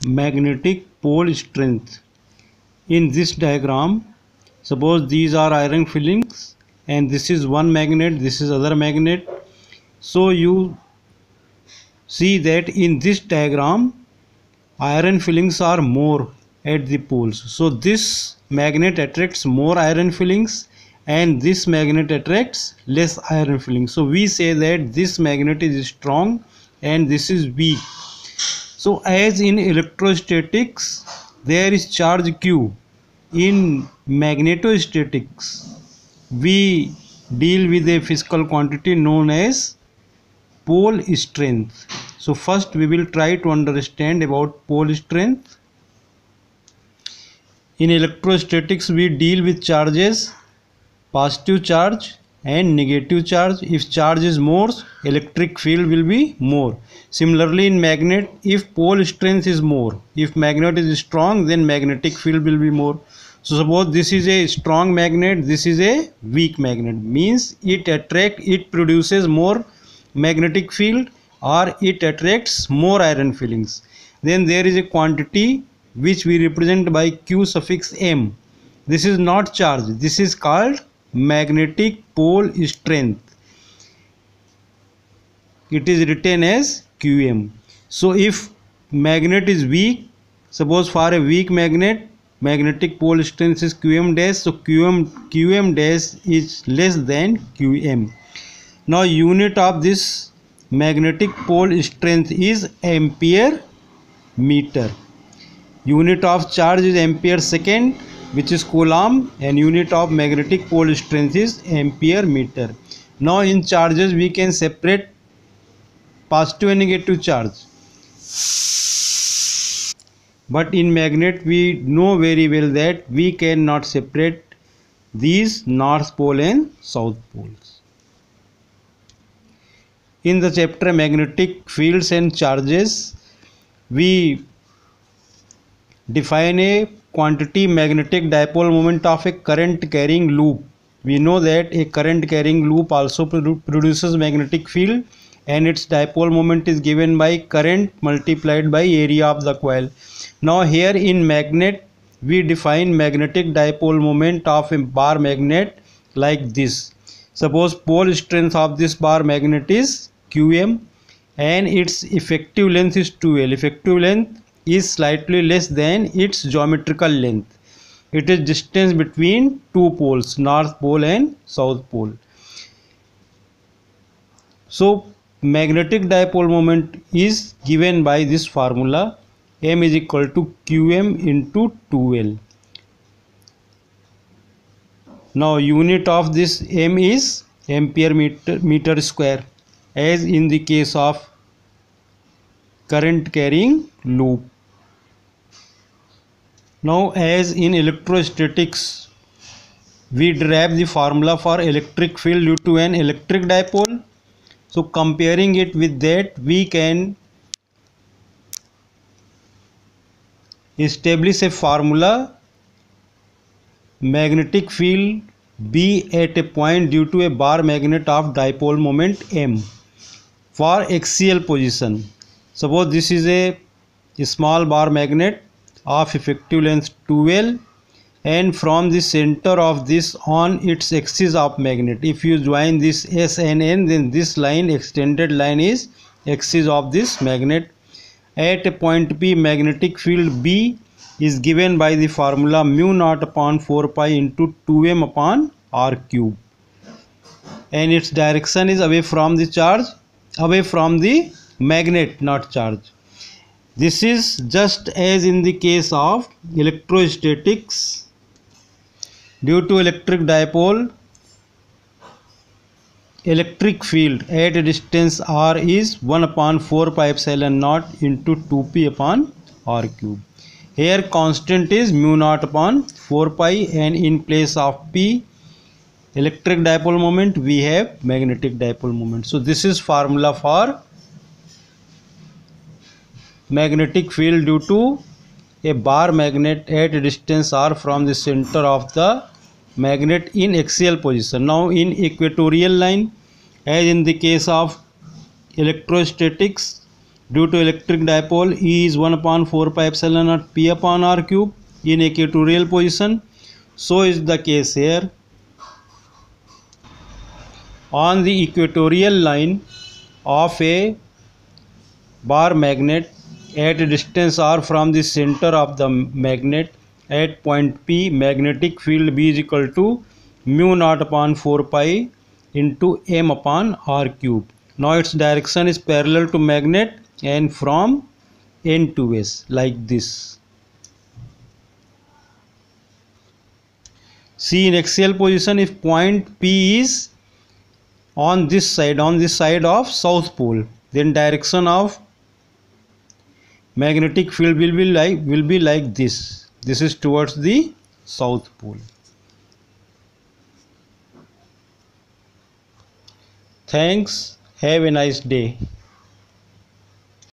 magnetic pole strength. In this diagram, suppose these are iron fillings and this is one magnet, this is other magnet. So you see that in this diagram iron fillings are more at the poles. So this magnet attracts more iron fillings and this magnet attracts less iron fillings. So we say that this magnet is strong and this is weak. So as in electrostatics there is charge Q, in magnetostatics we deal with a physical quantity known as pole strength. So first we will try to understand about pole strength. In electrostatics we deal with charges, positive charge and negative charge. If charge is more, electric field will be more. Similarly in magnet, if pole strength is more, if magnet is strong, then magnetic field will be more. So suppose this is a strong magnet, this is a weak magnet, means it produces more magnetic field or it attracts more iron fillings. Then there is a quantity which we represent by Q suffix M. This is not charge, this is called magnetic pole strength. It is written as Qm. So if magnet is weak, suppose for a weak magnet magnetic pole strength is Qm dash, so Qm dash is less than Qm. Now unit of this magnetic pole strength is ampere meter. Unit of charge is ampere second, which is coulomb, and unit of magnetic pole strength is ampere meter. Now in charges we can separate positive and negative charge, but in magnet we know very well that we cannot separate these north pole and south poles. In the chapter magnetic fields and charges, we define a quantity magnetic dipole moment of a current carrying loop. We know that a current carrying loop also produces magnetic field and its dipole moment is given by current multiplied by area of the coil. Now here in magnet we define magnetic dipole moment of a bar magnet like this. Suppose pole strength of this bar magnet is Qm and its effective length is 2L. Effective length is slightly less than its geometrical length. It is distance between two poles, north pole and south pole. So magnetic dipole moment is given by this formula, M is equal to Qm into 2L. Now unit of this M is ampere meter square, as in the case of current carrying loop. Now as in electrostatics we derive the formula for electric field due to an electric dipole. So comparing it with that, we can establish a formula: magnetic field B at a point due to a bar magnet of dipole moment M for axial position. Suppose this is a small bar magnet of effective length 2L, and from the center of this on its axis of magnet, if you join this S and N, then this line, extended line, is axis of this magnet. At a point P, magnetic field B is given by the formula mu naught upon 4 pi into 2m upon r cube, and its direction is away from the charge, away from the magnet, not charge. This is just as in the case of electrostatics. Due to electric dipole, electric field at a distance r is 1 upon 4 pi epsilon naught into 2p upon r cube. Here constant is mu naught upon 4 pi, and in place of p electric dipole moment we have magnetic dipole moment. So this is formula for magnetic field due to a bar magnet at a distance r from the center of the magnet in axial position. Now in equatorial line, as in the case of electrostatics, Due to electric dipole, E is 1 upon 4 pi epsilon naught P upon R cube in equatorial position. So is the case here. On the equatorial line of a bar magnet at a distance r from the center of the magnet at point P, magnetic field B is equal to mu naught upon 4 pi into m upon r cube. Now its direction is parallel to magnet and from N to S, like this. See, in axial position, if point P is on this side of south pole, then direction of magnetic field will be like this. This is towards the south pole. Thanks. Have a nice day.